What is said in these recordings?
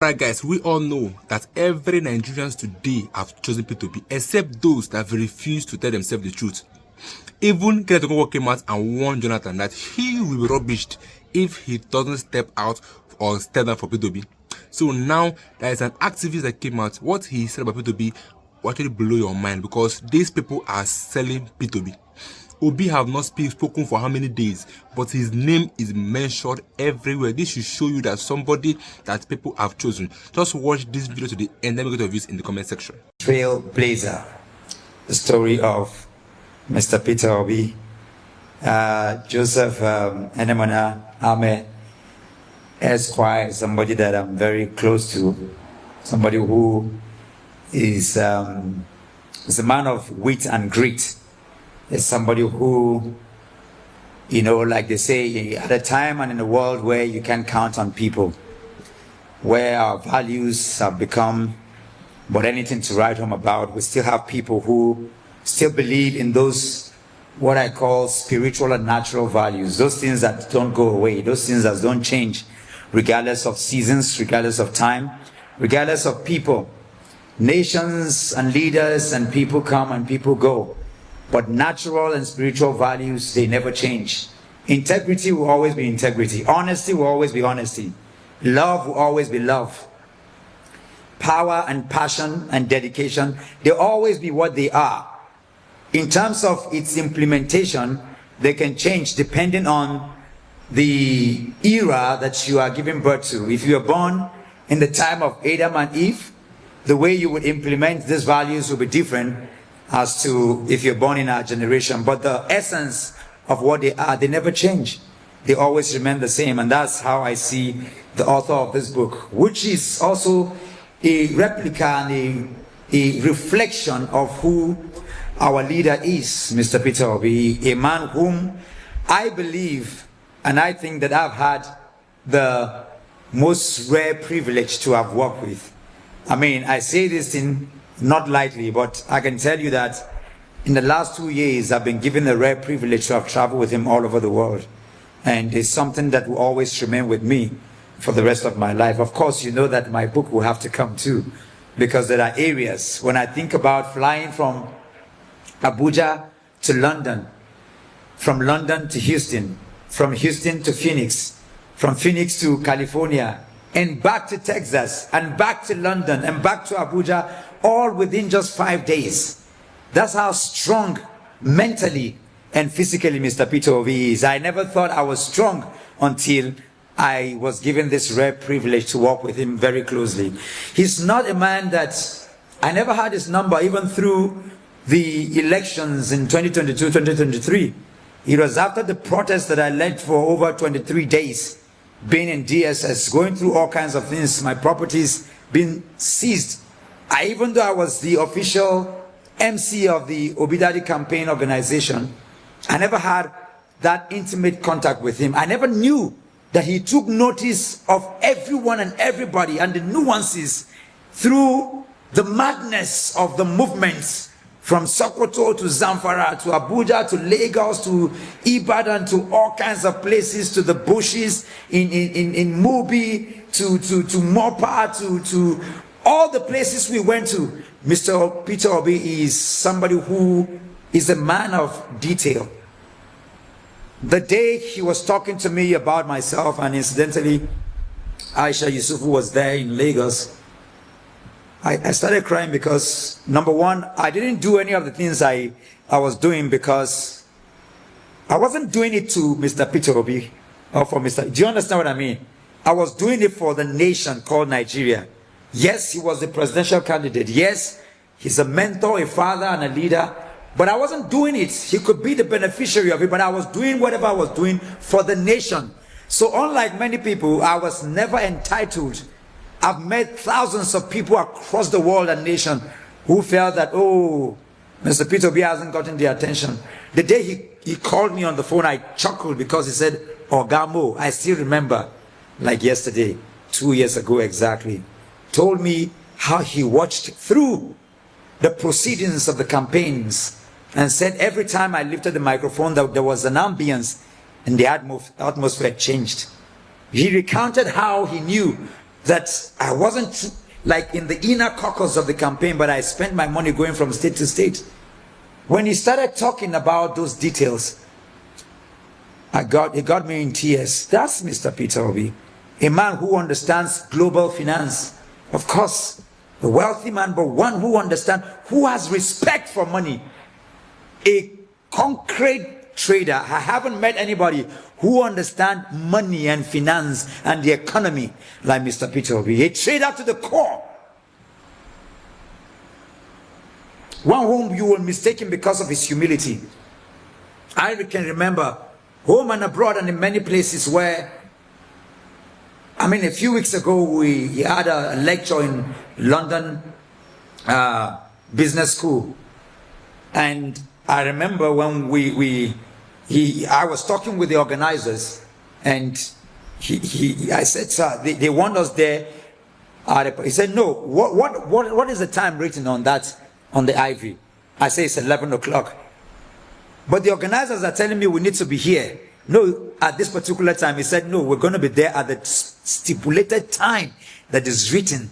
Right, guys, we all know that every Nigerians today have chosen P2P, except those that refuse to tell themselves the truth. Even Kenneth Okonkwo came out and warned Jonathan that he will be rubbished if he doesn't step out or step down for P2P. So now there is an activist that came out. What he said about P2P will actually blow your mind, because these people are selling P2P. Obi have not spoken for how many days, but his name is mentioned everywhere. This should show you that somebody that people have chosen. Just watch this video to the end, then we go to views in the comment section. Trailblazer, the story of Mr. Peter Obi, Joseph Enemona Ahmed, Esquire, somebody that I'm very close to, somebody who is a man of wit and grit. Is somebody who, you know, like they say, at a time and in a world where you can count on people, where our values have become but anything to write home about, we still have people who still believe in those, what I call spiritual and natural values, those things that don't go away, those things that don't change, regardless of seasons, regardless of time, regardless of people. Nations and leaders and people come and people go. But natural and spiritual values, they never change. Integrity will always be integrity. Honesty will always be honesty. Love will always be love. Power and passion and dedication, they'll always be what they are. In terms of its implementation, they can change depending on the era that you are giving birth to. If you are born in the time of Adam and Eve, the way you would implement these values will be different as to if you're born in our generation. But the essence of what they are, they never change. They always remain the same. And that's how I see the author of this book, which is also a replica and a reflection of who our leader is, Mr. Peter Obi, a man whom I believe and I think that I've had the most rare privilege to have worked with. I mean, I say this thing not lightly, but I can tell you that in the last 2 years, I've been given the rare privilege to have traveled with him all over the world. And it's something that will always remain with me for the rest of my life. Of course, you know that my book will have to come too, because there are areas, when I think about flying from Abuja to London, from London to Houston, from Houston to Phoenix, from Phoenix to California, and back to Texas, and back to London, and back to Abuja, all within just 5 days. That's how strong mentally and physically Mr. Peter Obi is. I never thought I was strong until I was given this rare privilege to work with him very closely. He's not a man that, I never had his number even through the elections in 2022, 2023. It was after the protest that I led for over 23 days, being in DSS, going through all kinds of things, my properties being seized. Even though I was the official MC of the Obidadi campaign organization, I never had that intimate contact with him. I never knew that he took notice of everyone and everybody and the nuances through the madness of the movements from Sokoto to Zamfara to Abuja to Lagos to Ibadan to all kinds of places, to the bushes in Mubi to Mopa to all the places we went to. Mr. Peter Obi is somebody who is a man of detail. The day he was talking to me about myself, and incidentally, Aisha Yusufu was there in Lagos, I started crying because, number one, I didn't do any of the things I was doing because I wasn't doing it to Mr. Peter Obi or for Mr. Do you understand what I mean? I was doing it for the nation called Nigeria. Yes, he was the presidential candidate. Yes, he's a mentor, a father, and a leader. But I wasn't doing it. He could be the beneficiary of it, but I was doing whatever I was doing for the nation. So unlike many people, I was never entitled. I've met thousands of people across the world and nation who felt that, oh, Mr. Peter Obi hasn't gotten the attention. The day he called me on the phone, I chuckled because he said, Ogamo, I still remember, like yesterday, 2 years ago exactly, told me how he watched through the proceedings of the campaigns and said every time I lifted the microphone that there was an ambience and the atmosphere changed. He recounted how he knew that I wasn't like in the inner caucus of the campaign, but I spent my money going from state to state. When he started talking about those details, it got me in tears. That's Mr. Peter Obi, a man who understands global finance. Of course, a wealthy man, but one who understands, who has respect for money. A concrete trader. I haven't met anybody who understands money and finance and the economy like Mr. Peter Obi. A trader to the core. One whom you will mistake him because of his humility. I can remember home and abroad and in many places where, a few weeks ago we had a lecture in London Business School, and I remember when I was talking with the organizers, and I said, sir, they want us there. He said, no, what is the time written on that, on the IV? I say it's 11 o'clock. But the organizers are telling me we need to be here. No, at this particular time. He said, no, we're going to be there at the stipulated time that is written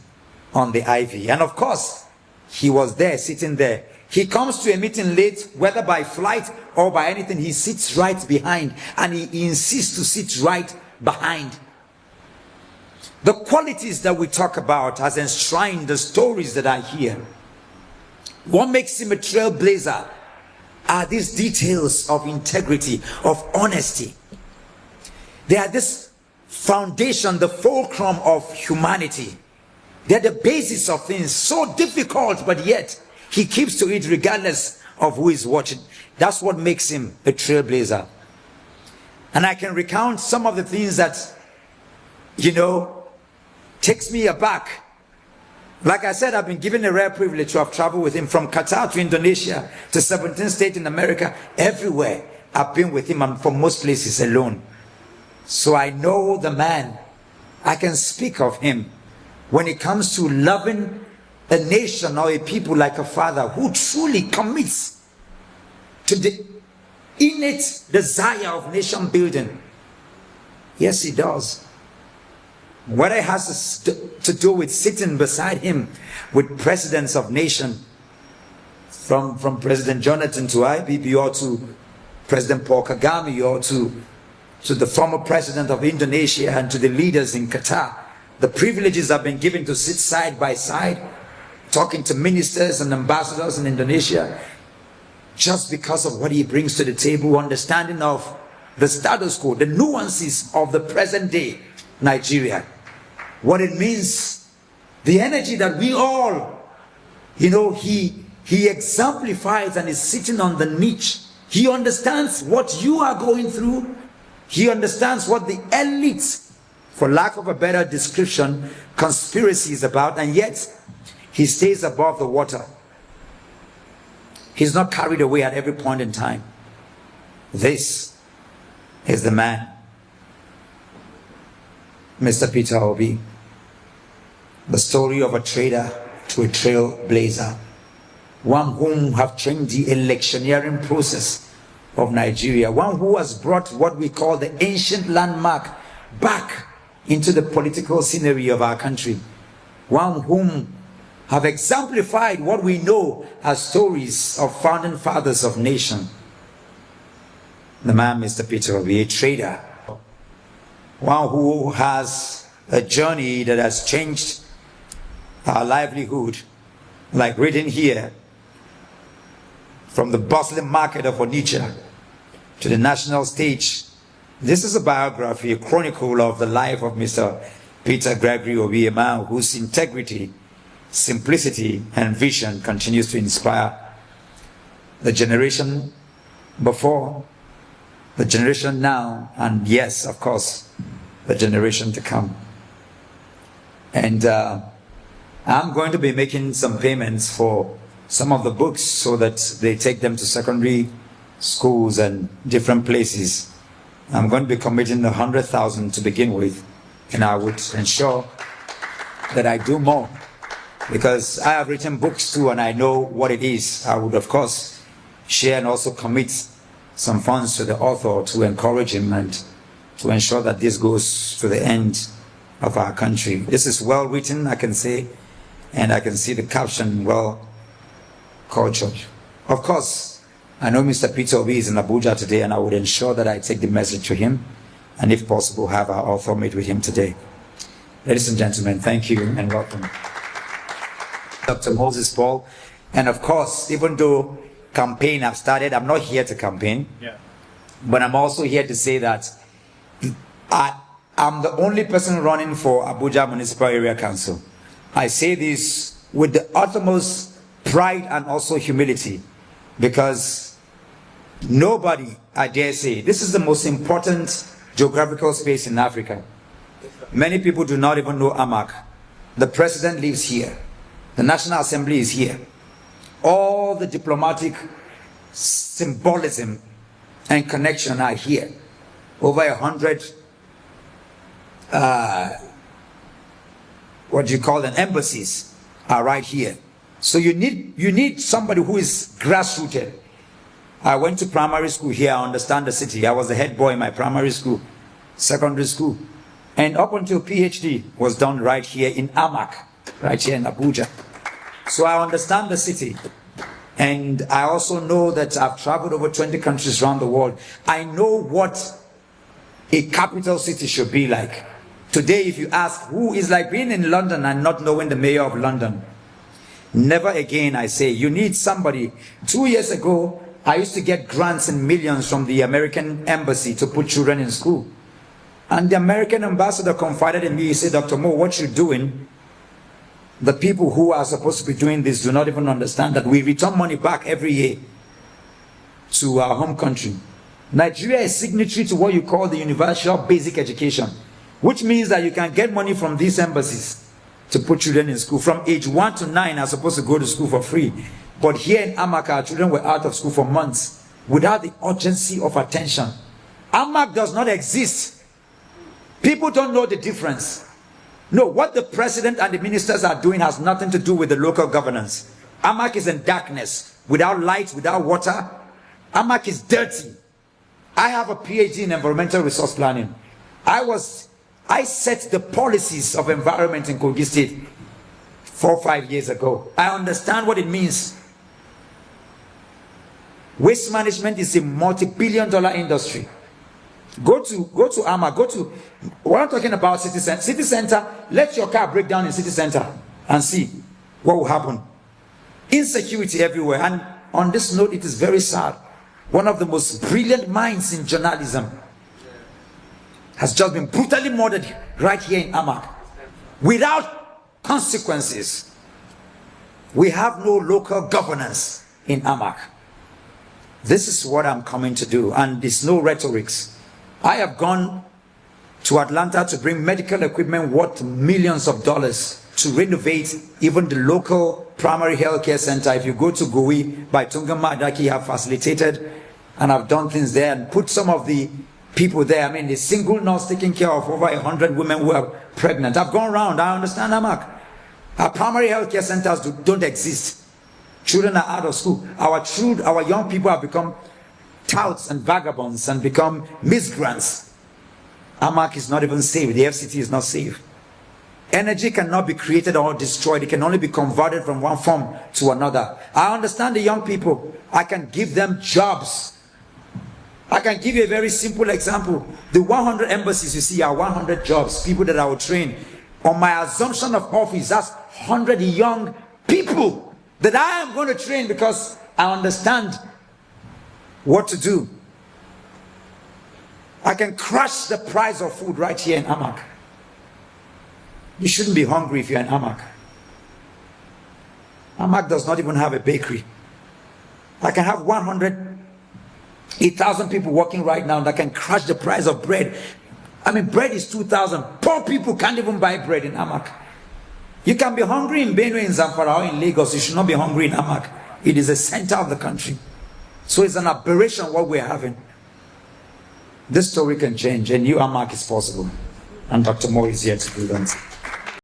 on the IV. And of course, he was there, sitting there. He comes to a meeting late, whether by flight or by anything, he sits right behind, and he insists to sit right behind. The qualities that we talk about has enshrined the stories that I hear. What makes him a trailblazer are these details of integrity, of honesty. They are this foundation, the fulcrum of humanity. They're the basis of things, so difficult, but yet he keeps to it regardless of who is watching. That's what makes him a trailblazer. And I can recount some of the things that, takes me aback. Like I said, I've been given a rare privilege to have traveled with him from Qatar to Indonesia to 17 states in America. Everywhere I've been with him, and from most places alone. So I know the man. I can speak of him when it comes to loving a nation or a people like a father who truly commits to the innate desire of nation building. Yes, he does. Whether it has to do with sitting beside him with presidents of nation, from President Jonathan to IBB, or to President Paul Kagame, or to the former president of Indonesia, and to the leaders in Qatar. The privileges have been given to sit side by side, talking to ministers and ambassadors in Indonesia, just because of what he brings to the table, understanding of the status quo, the nuances of the present day Nigeria. What it means, the energy that we all, he exemplifies and is sitting on the niche. He understands what you are going through. He understands what the elite, for lack of a better description, conspiracy is about, and yet he stays above the water. He's not carried away at every point in time. This is the man, Mr. Peter Obi, the story of a trader to a trailblazer, one whom have changed the electioneering process of Nigeria, one who has brought what we call the ancient landmark back into the political scenery of our country, one whom have exemplified what we know as stories of founding fathers of nation. The man, Mr. Peter Obi, a trader, one who has a journey that has changed our livelihood, like written here, from the bustling market of Onitsha to the national stage. This is a biography, a chronicle of the life of Mr. Peter Gregory Obi, a man whose integrity, simplicity, and vision continues to inspire the generation before, the generation now, and yes, of course, the generation to come. And I'm going to be making some payments for some of the books so that they take them to secondary schools and different places. I'm going to be committing 100,000 to begin with, and I would ensure that I do more, because I have written books too and I know what it is. I would of course share and also commit some funds to the author to encourage him and to ensure that this goes to the end of our country. This is well written, I can say, and I can see the caption, well cultured. Of course, I know Mr. Peter Obi is in Abuja today, and I would ensure that I take the message to him, and if possible, have our author meet with him today. Ladies and gentlemen, thank you and welcome. Dr. Moses Paul. And of course, even though campaign I've started, I'm not here to campaign. Yeah. But I'm also here to say that I'm the only person running for Abuja Municipal Area Council. I say this with the utmost pride and also humility, because nobody, I dare say, this is the most important geographical space in Africa. Many people do not even know Amak. The president lives here. The National Assembly is here. All the diplomatic symbolism and connection are here. Over 100 embassies are right here. So you need somebody who is grassrooted. I went to primary school here. I understand the city. I was the head boy in my primary school, secondary school, and up until PhD was done right here in Amak, right here in Abuja. So I understand the city, and I also know that I've traveled over 20 countries around the world. I know what a capital city should be like. Today, if you ask who is like being in London and not knowing the mayor of London, never again, I say. You need somebody. 2 years ago, I used to get grants in millions from the American embassy to put children in school. And the American ambassador confided in me. He said, Dr. Mo, what you're doing, the people who are supposed to be doing this do not even understand that we return money back every year to our home country. Nigeria is signatory to what you call the Universal Basic Education, which means that you can get money from these embassies to put children in school. From age 1 to 9 are supposed to go to school for free. But here in Amak, our children were out of school for months without the urgency of attention. Amak does not exist. People don't know the difference. No, what the president and the ministers are doing has nothing to do with the local governance. Amak is in darkness, without light, without water. Amak is dirty. I have a PhD in environmental resource planning. I set the policies of environment in Kogi State 4 or 5 years ago. I understand what it means. Waste management is a multi-billion-dollar industry. Go to Amak, what I'm talking about, city center, let your car break down in city center and see what will happen. Insecurity everywhere. And on this note, it is very sad. One of the most brilliant minds in journalism has just been brutally murdered right here in Amak without consequences. We have no local governance in Amak. This is what I'm coming to do, and there's no rhetorics. I have gone to Atlanta to bring medical equipment worth millions of dollars to renovate even the local primary healthcare center. If you go to Gowi by Tungama Adaki, I have facilitated and I've done things there and put some of the people there. I mean, the single nurse taking care of over 100 women who are pregnant. I've gone around. I understand Amak. Our primary healthcare centers don't exist. Children are out of school. Our young people have become touts and vagabonds and become miscreants. Amak is not even safe. The FCT is not safe. Energy cannot be created or destroyed. It can only be converted from one form to another. I understand the young people. I can give them jobs. I can give you a very simple example. The 100 embassies you see are 100 jobs, people that I will train. On my assumption of office, that's 100 young people that I am going to train because I understand what to do. I can crush the price of food right here in Amak. You shouldn't be hungry if you're in Amak. Amak does not even have a bakery. I can have 100,000 people working right now that can crush the price of bread. I mean, bread is 2,000. Poor people can't even buy bread in Amak. You can be hungry in Benue, in Zamfara, or in Lagos. You should not be hungry in Amak. It is the center of the country. So it's an aberration what we're having. This story can change. A new Amak is possible. And Dr. Mo is here to do that.